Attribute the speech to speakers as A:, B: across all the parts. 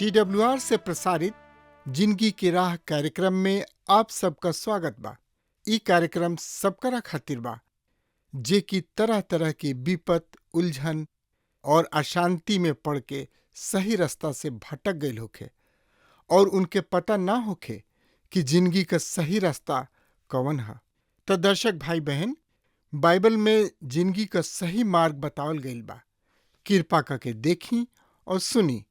A: TWR से प्रसारित जिंदगी की राह कार्यक्रम में आप सबका स्वागत बा। ई कार्यक्रम सबकरा खातिर बा जे की तरह तरह की विपत, उलझन और अशांति में पड़ के सही रास्ता से भटक गईल होखे और उनके पता ना होखे कि जिंदगी का सही रास्ता कौन है। तो दर्शक भाई बहन, बाइबल में जिंदगी का सही मार्ग बतावल गईल बा। कृपा करके देखी और सुनी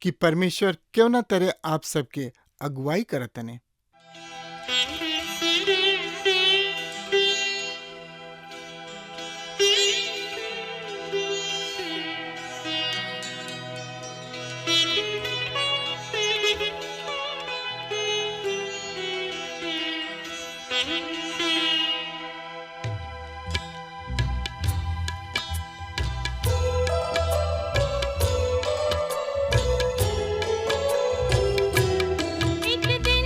A: कि परमेश्वर क्यों ना तरह आप सबके अगुवाई करतने।
B: एक दिन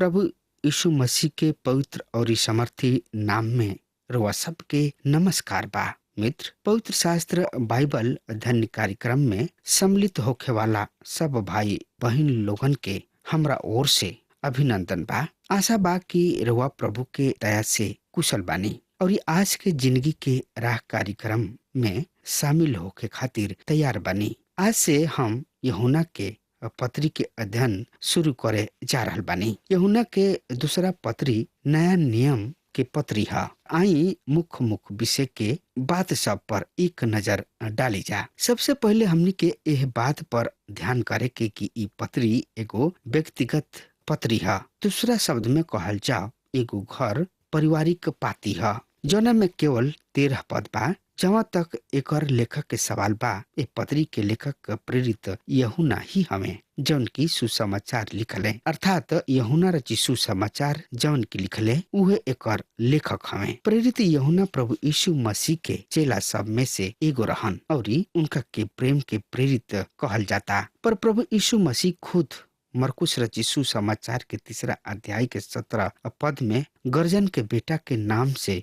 B: प्रभु यीशु मसीह के पवित्र और समर्थी नाम में रुआ सबके नमस्कार बा। मित्र, पवित्र शास्त्र बाइबल अध्ययन कार्यक्रम में सम्मिलित होखे वाला सब भाई बहन लोगन के हमरा ओर से अभिनंदन बा। आशा बा कि रुआ प्रभु के दया से कुशल बानी और आज के जिंदगी के राह कार्यक्रम में शामिल होके खातिर तैयार बानी। आज से हम यूहन्ना के पत्री के अध्ययन शुरू करे जा रहल बानी। यूहन्ना के दूसरा पत्री नया नियम के पत्री है। आई मुख्य विषय के बात सब पर एक नजर डाली जा। सबसे पहले हमनी के यह बात पर ध्यान करे के कि ई पत्री एगो व्यक्तिगत पत्री है। दूसरा शब्द में कहल जाओ एगो घर पारिवारिक पाती है, जोना में केवल 13 पद बा। जहाँ तक एकर लेखक के सवाल बा, ए पत्री के लेखक प्रेरित यूहन्ना ही हमें, जौन की सुसमाचार लिखले, अर्थात यूहन्ना रची सुसमाचार जौन की लिखले उहे एकर लेखक हमें। प्रेरित यूहन्ना प्रभु यीशु मसीह के चेला सब में से एगो रहन और उनका के प्रेम के प्रेरित कहल जाता। पर प्रभु यीशु मसीह खुद मरकुस रची सुसमाचार के 3 अध्याय के 17 पद में गर्जन के बेटा के नाम से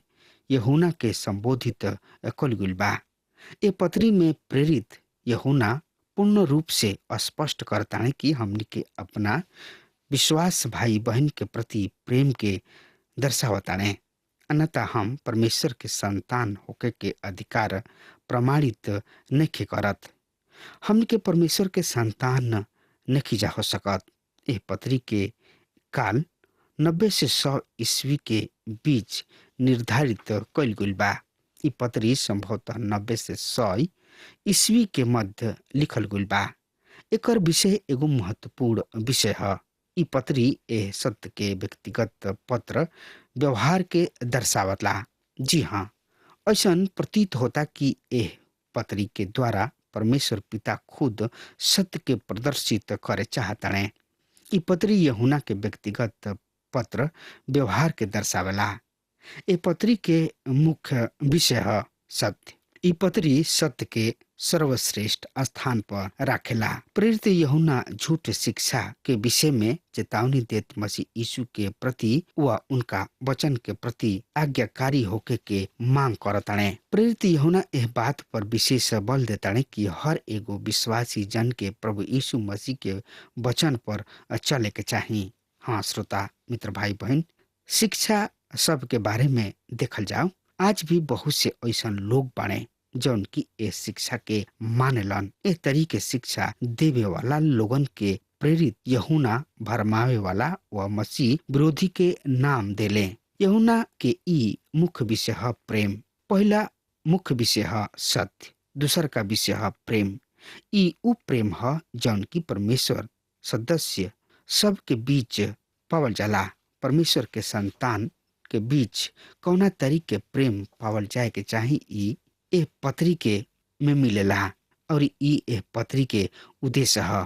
B: यूहन्ना के संबोधित कल गइल बा। ए पत्री में प्रेरित यूहन्ना पूर्ण रूप से स्पष्ट करता है कि हमनी के अपना विश्वास भाई बहन के प्रति प्रेम के दर्शावता है। अन्यथा हम परमेश्वर के संतान होके के अधिकार प्रमाणित नहीं करत। हमनी के परमेश्वर के संतान नहीं जा हो सकत। ए पत्री के काल 90 से 100 ईस्वी के बीच निर्धारित कइल गइल बा। ई पत्री संभवतः 90 से 100 ईस्वी के मध्य लिखल गइल बा। एकर विषय एगो महत्वपूर्ण विषय है। ई पत्री ए सत्य के व्यक्तिगत पत्र व्यवहार के दर्शावला। जी हाँ, ऐसा प्रतीत होता कि एह पत्री के द्वारा परमेश्वर पिता खुद सत्य के प्रदर्शित करे चाहता है। ई पत्री यूहन्ना के व्यक्तिगत पत्र व्यवहार के दर्शावेला। ए पत्री के मुख्य विषय है सत्य। ई पत्री सत्य के सर्वश्रेष्ठ स्थान पर राखेला। प्रेरित यूहन्ना झूठ शिक्षा के विषय में चेतावनी देत मसीह यीशु के प्रति व उनका वचन के प्रति आज्ञाकारी होके के मांग करताने। प्रेरित यूहन्ना यह बात पर विशेष बल देताने कि हर एगो विश्वासी जन के प्रभु यीशु मसीह के वचन पर चले के चाहिए। हाँ श्रोता मित्र भाई बहन, शिक्षा सब के बारे में देखल जाओ, आज भी बहुत से ऐसा लोग बाड़े जौन की ए शिक्षा के मानेलन। ए तरीके शिक्षा देवे वाला लोगन के प्रेरित यूहन्ना भरमावे वाला व मसीह विरोधी के नाम देले। यूहन्ना के ई मुख्य विषय है प्रेम। पहला मुख्य विषय है सत्य, दूसर का विषय है प्रेम। ई उ प्रेम है जौन की परमेश्वर सदस्य सब के बीच पावल जाला। परमेश्वर के संतान के बीच कौना तरीके प्रेम पावल जाए के चाही, ई ए पत्री के में मिलेला और ई ए पत्री के उद्देश्य है।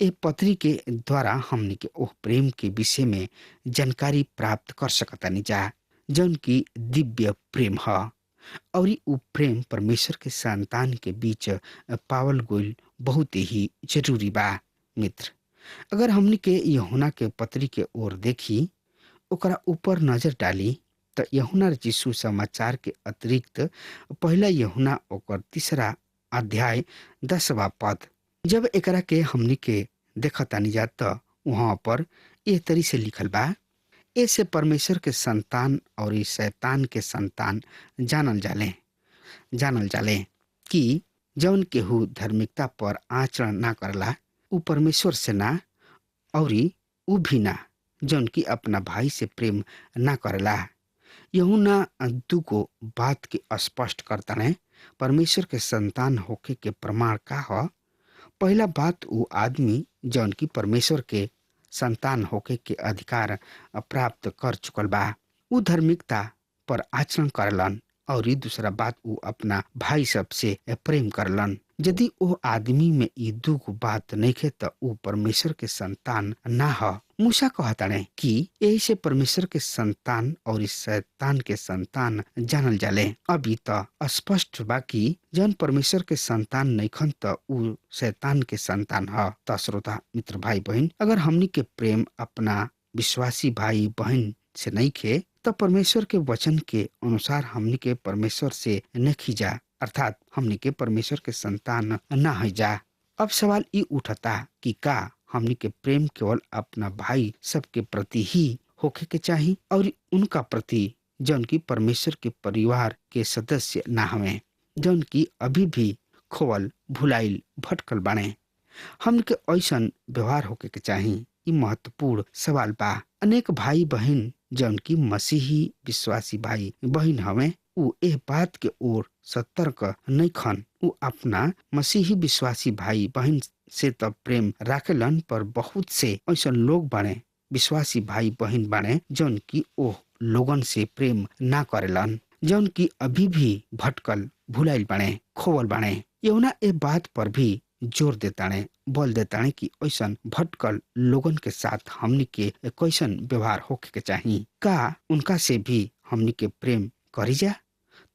B: ए पत्री के द्वारा हमनी के ओह प्रेम के विषय में जानकारी प्राप्त कर सकतानी जा जौन की दिव्य प्रेम है और उ प्रेम परमेश्वर के संतान के बीच पावल गइल बहुत ही जरूरी बा। मित्र, अगर हमनी के यूहन्ना के पत्री के ओर देखी, ओकरा ऊपर नजर डाली तो यूहन्ना यीशु समाचार के अतिरिक्त पहला यूहन्ना ओकर 3 अध्याय 10वां पद जब एकरा के हमनी के देखतानी जा तो वहाँ पर ए तरी से लिखल बा, ऐसे परमेश्वर के संतान और इस शैतान के संतान जानल जाले कि जौन केहू धार्मिकता पर आचरण ना करला उ परमेश्वर से ना, और उ भी ना जौन की अपना भाई से प्रेम ना करेला। यूहन्ना दुगो बात के स्पष्ट करता है। परमेश्वर के संतान होके के प्रमाण का है? पहला बात उ आदमी जौन की परमेश्वर के संतान होके के अधिकार प्राप्त कर चुकल बा, उ धार्मिकता पर आचरण करलन। और दूसरा बात उ अपना भाई सब से प्रेम करलन। यदि वो आदमी में ये दुगो बात नहीं खे तो उ परमेश्वर के संतान ना है। मूसा कहता है कि यही से परमेश्वर के संतान और इस शैतान के संतान जानल जाले। अभी तो स्पष्ट बा कि जन परमेश्वर के संतान नहीं खन तो उ शैतान के संतान है। तो श्रोता मित्र भाई बहन, अगर हमनी के प्रेम अपना विश्वासी भाई बहन से नहीं खे, तो परमेश्वर के वचन के अनुसार हमनी के परमेश्वर से नहीं जा, अर्थात हमनी के परमेश्वर के संतान न है जा। अब सवाल ये उठता कि का हमनी के प्रेम केवल अपना भाई सबके प्रति ही होखे के चाही और उनका प्रति जौन की परमेश्वर के परिवार के सदस्य ना हमें, जौन की अभी भी खोवल भुलाइल भटकल बाणे, हमके ऐसन व्यवहार होके के चाही। ये महत्वपूर्ण सवाल बा। अनेक भाई बहन जौन की मसीही विश्वासी भाई बहन हमें, उ एह बात के ओर सतर्क नहीं खन। उ अपना मसीही विश्वासी भाई बहन से तब प्रेम राखेलन, पर बहुत से ऐसा लोग बाणे, विश्वासी भाई बहन बाणे जौन की ओह लोगन से प्रेम ना करेलन, जौन की अभी भी भटकल भुलाइल बाणे, खोवल बाणे। यहुना ए बात पर भी जोर देताणे, बोल देताणे कि ऐसा भटकल लोगन के साथ हमनी के कैसन व्यवहार होके के चाही। का उनका से भी हमनी के प्रेम करी जा?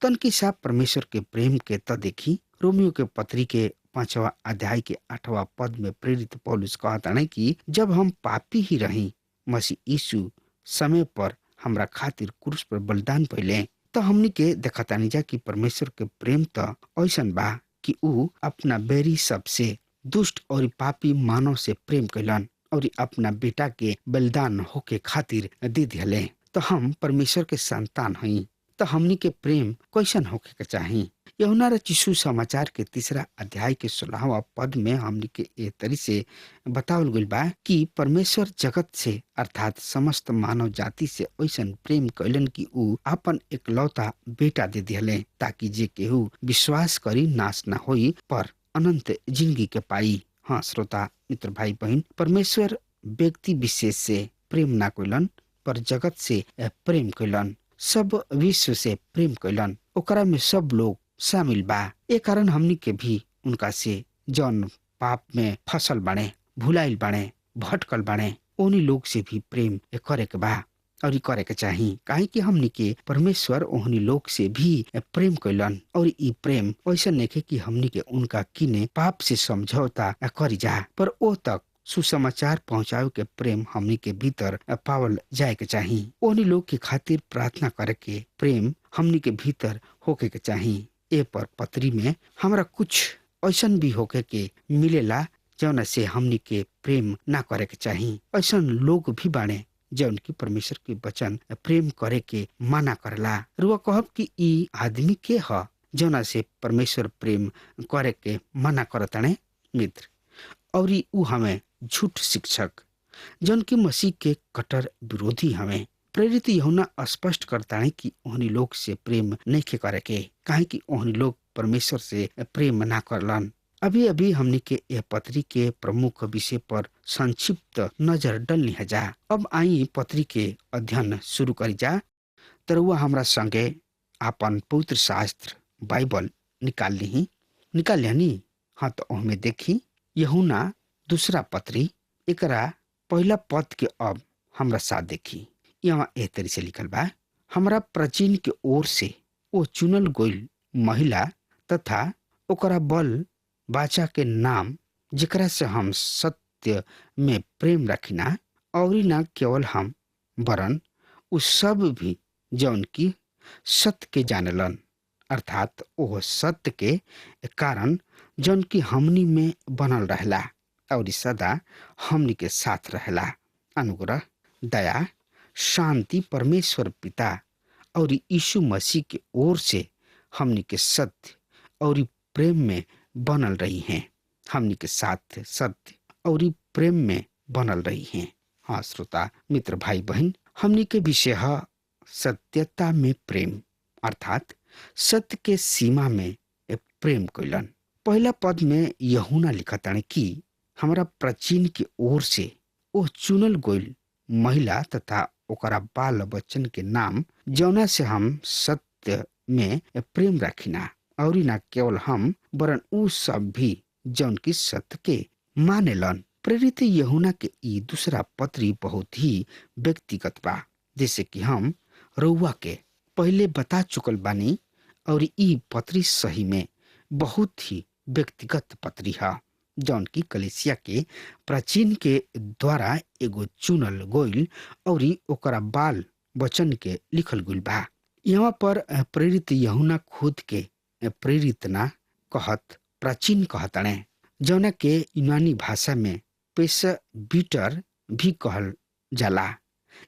B: तन की साफ परमेश्वर के प्रेम के त देखी। रोमियो के पत्री के 5वां अध्याय के 8वां पद में प्रेरित पौलुस कहताणे कि जब हम पापी ही रही, मसीह यीशु समय पर हमरा खातिर क्रूस पर बलिदान पहले, तो हमनी के देखतानी जा कि परमेश्वर के प्रेम तो ऐसन बा कि उ अपना बैरी सबसे दुष्ट और पापी मानव से प्रेम कैलन और अपना बेटा के बलिदान होके खातिर दे दिले। तो हम परमेश्वर के संतान हई, तो हमनी के प्रेम कैसन होके के चाही। यूहन्ना रचिसु समाचार के 3 अध्याय के 16वां पद में हमनी के ए तरी से बतावल गइल बा कि परमेश्वर जगत से अर्थात समस्त मानव जाति से ऐसन प्रेम कैलन कि उ अपन एकलौता बेटा दे दिले, ताकि जे केहू विश्वास करी नाश न होई पर अनंत जिंदगी के पाई। हाँ श्रोता मित्र भाई बहन, परमेश्वर व्यक्ति विशेष से प्रेम ना कैलन, पर जगत से प्रेम कैलन, सब विश्व से प्रेम कैलन, ओकरा में सब लोग शामिल बा। ए कारण हमनी के भी उनका से जौन पाप में फसल बाणे, भुलाइल बाणे, भटकल बाणे, उन्हीं लोग से भी प्रेम करे के बा और करे के चाही। काहे कि हमनी के परमेश्वर ओहनी लोग से भी प्रेम कैलन और ई प्रेम ऐसा नहीं कि हमनी के उनका किने पाप से समझौता करी जा, पर ओ तक सुसमाचार पहुंचावे के प्रेम हमनी के भीतर पावल जाए के चाही। ओहनी लोग के खातिर प्रार्थना करे के प्रेम हमनी के भीतर होके के चाही। ए पर पत्री में हमरा कुछ ऐसन भी होके के मिलेला जौन से हमनी के प्रेम ना करे के चाही। ऐसन लोग भी बाणे जौन की परमेश्वर के वचन प्रेम करे के माना करला। रुआ कहब कि ई आदमी के ह जौना से परमेश्वर प्रेम करे के मना करताणे मित्र, और उ हमें झूठ शिक्षक जौन की मसीह के कट्टर विरोधी हमें। प्रेरित यूहन्ना स्पष्ट करताणे कि ओहनी लोग से प्रेम नहीं करे के, काहे कि ओहनी लोग परमेश्वर से प्रेम ना करलन। अभी अभी हमनी के यह पत्री के प्रमुख विषय पर संक्षिप्त नजर डलनी है जा। अब आई पत्री के अध्ययन शुरू करी जा। तरुआ हमरा संगे आपन पवित्र शास्त्र बाइबल निकाल लिहनी। हाँ तो ओहमे देखी यूहन्ना 2 पत्री एकरा पहला पद के अब हमरा साथ देखी। यहाँ एह तरी से लिखल बा, हमरा प्राचीन के ओर से ओ चुनल गइल महिला तथा ओकरा बल बाचा के नाम जेकरा से हम सत्य में प्रेम रखिना, और न केवल हम वरन उ सब भी जौन की सत्य के जानलन, अर्थात ओह सत्य के कारण जौन की हमनी में बनल रहला और सदा हमनी के साथ रहला। अनुग्रह दया शांति परमेश्वर पिता और यीशु मसीह के ओर से हमनी के सत्य और प्रेम में बनल रही हैं। हमनी के साथ सत्य और प्रेम में बनल रही हैं। हाँ श्रोता मित्र भाई बहन, हमनी के विषय है सत्यता में प्रेम, अर्थात सत्य के सीमा में प्रेम कैलन। पहला पद में यूहन्ना लिखताणे कि हमरा प्राचीन के ओर से ओ चुनल गइल महिला तथा ओकरा बाल बच्चन के नाम जौना से हम सत्य में प्रेम रखिना, और न केवल हम वरन उ सब भी जौन की सत्य के मानेलन। प्रेरित यूहन्ना के ई 2 पत्री बहुत ही व्यक्तिगत बा, जैसे कि हम रउआ के पहले बता चुकल बानी, और ई पत्री सही में बहुत ही व्यक्तिगत पत्री है। जौन की कलीसिया के प्राचीन के द्वारा एगो चुनल गोइल और ओकरा बाल वचन के लिखल गुल बा। यहाँ पर प्रेरित यूहन्ना खुद के प्रेरित ना कहत प्राचीन कहतणे, जौना के यूनानी भाषा में पेश बीटर भी कहल जाला।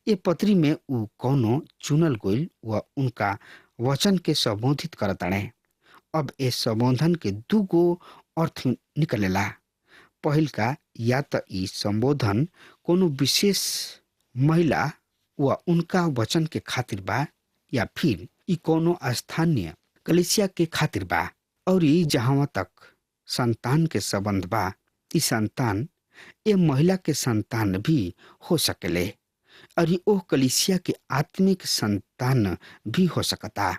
B: ये पत्री में उ कौनो चुनल गोइल व उनका वचन के संबोधित करतणे। अब ए संबोधन के दूगो अर्थ निकलेला। पहिल का या त ई संबोधन कोनो विशेष महिला व उनका वचन के खातिर बा, या फिर ई कोनो स्थानीय कलीसिया के खातिर बा। और ई जहाँ तक संतान के संबंध बा, ई संतान ए महिला के संतान भी हो सकेले और ई ओह कलीसिया के आत्मिक संतान भी हो सकता,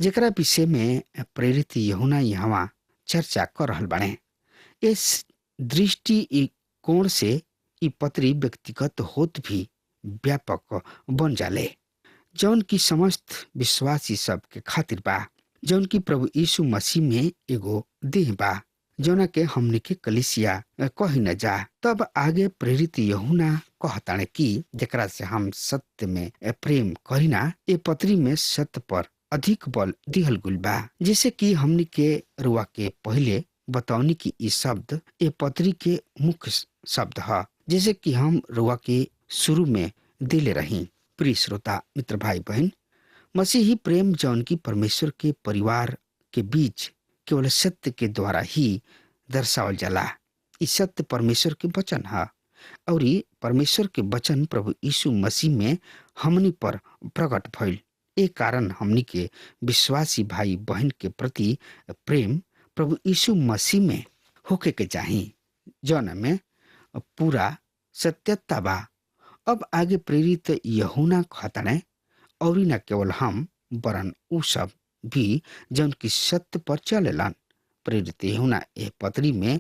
B: जेकरा विषय में प्रेरित यूहन्ना यहाँ चर्चा कर रहल बाड़े। इस दृष्टि कोण से ई पत्री व्यक्तिगत होत भी व्यापक बन जाले, जौन की समस्त विश्वासी सब के खातिर बा, जौन की प्रभु यीशु मसीह में एगो देह बा, जौना के हमने के कलीसिया कही न जा। तब आगे प्रेरित यूहन्ना कहताने कि जेकरा से हम सत्य में प्रेम करीना, ए पत्री में सत्य पर अधिक बल दिहल गुल बा। जैसे कि हमने के रुआ के पहले बतावनी कि ई शब्द ए पत्री के मुख्य शब्द है, जैसे कि हम रुआ के शुरू में दिले रही। प्रिय श्रोता मित्र भाई बहन, मसीही प्रेम जौन की परमेश्वर के परिवार के बीच केवल सत्य के द्वारा ही दर्शावल जाला। ई सत्य परमेश्वर के वचन है और ई परमेश्वर के वचन प्रभु यीशु मसीह में हमनी पर प्रकट भइल। ए कारण हमनी के विश्वासी भाई बहन के प्रति प्रेम प्रभु यीशु मसीह में होके के चाही, जौन में पूरा सत्यता बा। अब आगे प्रेरित यूहन्ना कहताने, और न केवल हम वरन उ सब भी जौन की सत्य पर चलेलन। प्रेरित यूहन्ना ए पत्री में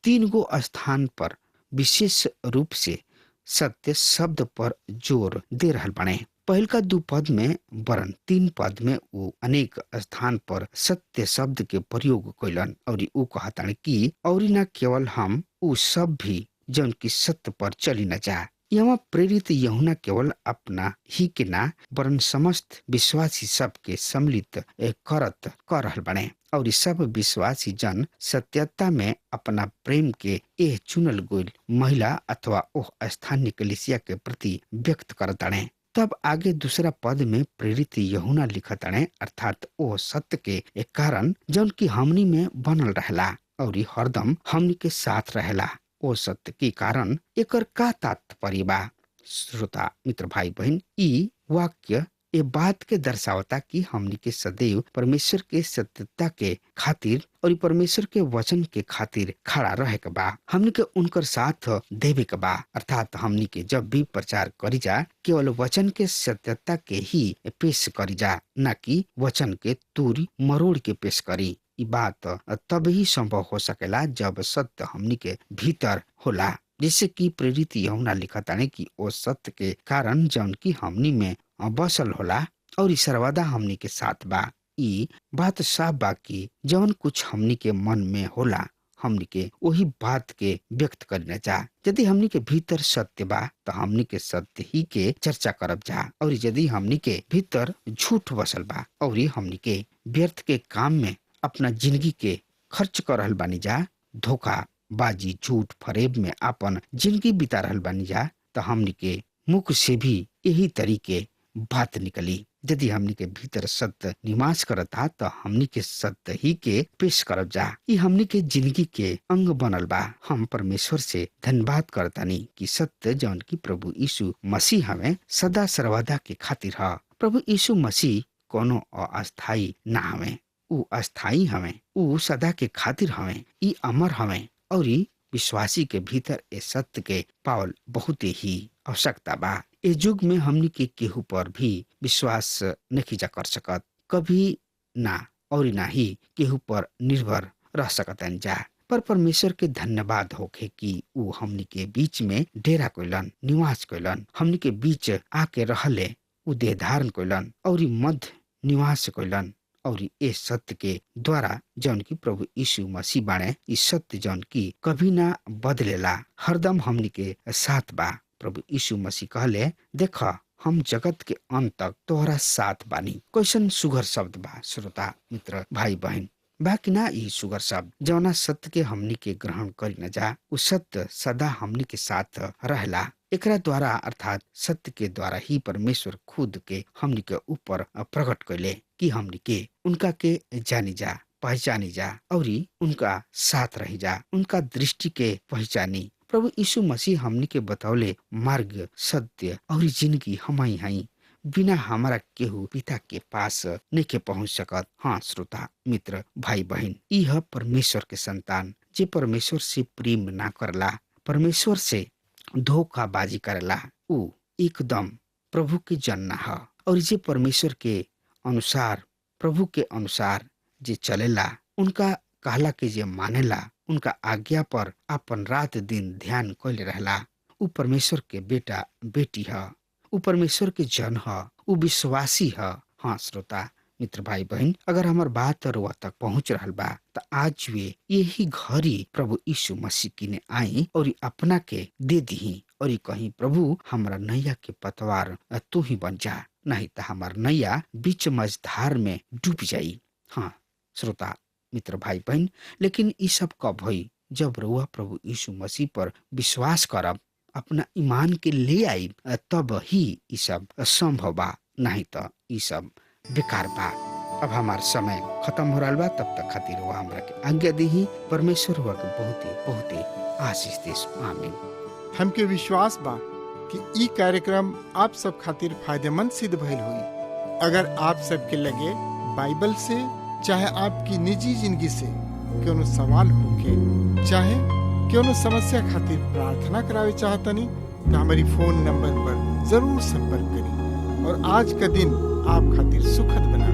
B: 3 गो स्थान पर विशेष रूप से सत्य शब्द पर जोर दे रहल बने। पहल का 2 पद में वरन 3 पद में वो अनेक स्थान पर सत्य शब्द के प्रयोग कैलन और उ कहतान कि और न केवल हम उ सब भी जौन की सत्य पर चली न जा। यहाँ प्रेरित यूहन्ना केवल अपना ही के ना वरन समस्त विश्वासी सब के सम्मिलित करत कर रहल बने और सब विश्वासी जन सत्यता में अपना प्रेम के एह चुनल गोइल महिला अथवा ओह स्थानीय कलीसिया के प्रति व्यक्त करताने। तब आगे दूसरा पद में प्रेरित यूहन्ना लिखताने, अर्थात ओ सत्य के एक कारण जौन की हमनी में बनल रहला और हरदम हमनी के साथ रहला। ओ सत्य के कारण एकर का तात्पर्य बा? श्रोता मित्र भाई बहन, ई वाक्य ए बात के दर्शावता कि हमनी के सदैव परमेश्वर के सत्यता के खातिर और परमेश्वर के वचन के खातिर खड़ा रहे के बा। हमनी के उनकर साथ देवे के बा, अर्थात हमनी के जब भी प्रचार करी जा केवल वचन के सत्यता के ही पेश करी जा, न कि वचन के तूरी मरोड़ के पेश करी। ई बात तब ही संभव हो सकेला जब सत्य हमनी के भीतर होला, जिससे कि प्रेरित यूहन्ना लिखताने कि ओ सत्य के कारण जौन की हमनी में बसल होला और ई सर्वदा हमनी के साथ बा। ई बात साफ बा कि जौन कुछ हमनी के मन में होला हमनी के वही बात के व्यक्त करना जा। यदि हमनी के भीतर सत्य बा तो हमनी के सत्य ही के चर्चा करब जा, और यदि हमनी के भीतर झूठ बसल बा और हमनी के व्यर्थ के काम में अपना जिंदगी के खर्च कर रहल बानी जा, धोखा बाजी झूठ फरेब में अपन जिंदगी बिता रहल बानी जा, तो हमनी के मुख से भी यही तरीके बात निकली। यदि हमनी के भीतर सत्य निवास करता तो हमनी के सत्य ही के पेश करब जा। ये हमनी के जिंदगी के अंग बनल बा। हम परमेश्वर से धन्यवाद करतानी कि सत्य जौन की प्रभु यीशु मसीह हमें सदा सर्वदा के खातिर है। प्रभु यीशु मसीह कोनो अस्थाई ना हमें, उ अस्थाई हमें, उ सदा के खातिर हमें, ई अमर हमें और विश्वासी के भीतर ए सत्य के पावल बहुत ही आवश्यकता बा। ए युग में हमनी के केहू पर भी विश्वास नहीं जा कर सकत, कभी ना और ना ही केहू पर निर्भर रह सकतन जा। पर परमेश्वर के धन्यवाद होखे कि उ हमनी के बीच में डेरा कोइलन, निवास कोइलन, हमनी के बीच आके रहले, उ देह धारण कोइलन और मध्य निवास कोइलन और इस सत्य के द्वारा जौन की प्रभु यीशु मसीह बाणे, इस सत्य जौन की कभी ना बदलेला, हरदम हमनी के साथ बा। प्रभु यीशु मसीह कहले, देख हम जगत के अंत तक तोहरा साथ बानी। कैसन सुघर शब्द बा श्रोता मित्र भाई बहन, बाकी ना ई सुगर शब्द जौना सत्य के हमनी के ग्रहण करी न जा, उ सत्य सदा हमनी के साथ रहला। एकरा द्वारा अर्थात सत्य के द्वारा ही परमेश्वर खुद के हमनी के ऊपर प्रकट कैले कि हमनी के उनका के जानी जा, पहचानी जा और उनका साथ रही जा, उनका दृष्टि के पहचानी। प्रभु यीशु मसीह हमनी के बतौले मार्ग, सत्य और जिंदगी हमई हई, बिना हमारा केहू पिता के पास नहीं के पहुंच सकत। हाँ श्रोता मित्र भाई बहन, यह परमेश्वर के संतान जे परमेश्वर से प्रेम ना करला, परमेश्वर से धोखाबाजी करला, उ एकदम प्रभु के जन्ना है। और जे परमेश्वर के अनुसार, प्रभु के अनुसार जे चलेला, उनका कहला के जे मानेला, उनका आज्ञा पर अपन रात दिन ध्यान कैले रहला, उ परमेश्वर के बेटा बेटी है, उ परमेश्वर के जन है, उ विश्वासी है। हाँ श्रोता मित्र भाई बहन, अगर हमार बात रुआ तक पहुंच रहल बा तो आज वे यही घड़ी प्रभु यीशु मसीह की ने आई और अपना के दे दी और कहीं प्रभु हमारा नैया के पतवार तू ही बन जा, नहीं तो हमार नैया बीच मझधार में डूब जाई। हाँ श्रोता मित्र भाई बहन, लेकिन ये सब कब हुई? जब रुआ प्रभु यीशु मसीह पर विश्वास करब, अपना ईमान के ले आई, तब ही ये सब संभव बा, नहीं तो ये सब बेकार बा। अब हमार समय खत्म हो रहा बा, तब तक खातिर हुआ हमरा के आज्ञा दी। परमेश्वर हुआ के बहुत ही आशीष देश। आमीन।
A: हमके विश्वास बा कि ई कार्यक्रम आप सब खातिर फायदेमंद सिद्ध भइल हुई। अगर आप सबके लगे बाइबल से चाहे आपकी निजी जिंदगी से कोनो सवाल होके, चाहे कोनो समस्या खातिर प्रार्थना करावे चाहतनी, तो हमारी फोन नंबर पर जरूर संपर्क करें और आज का दिन आप खातिर सुखद बना।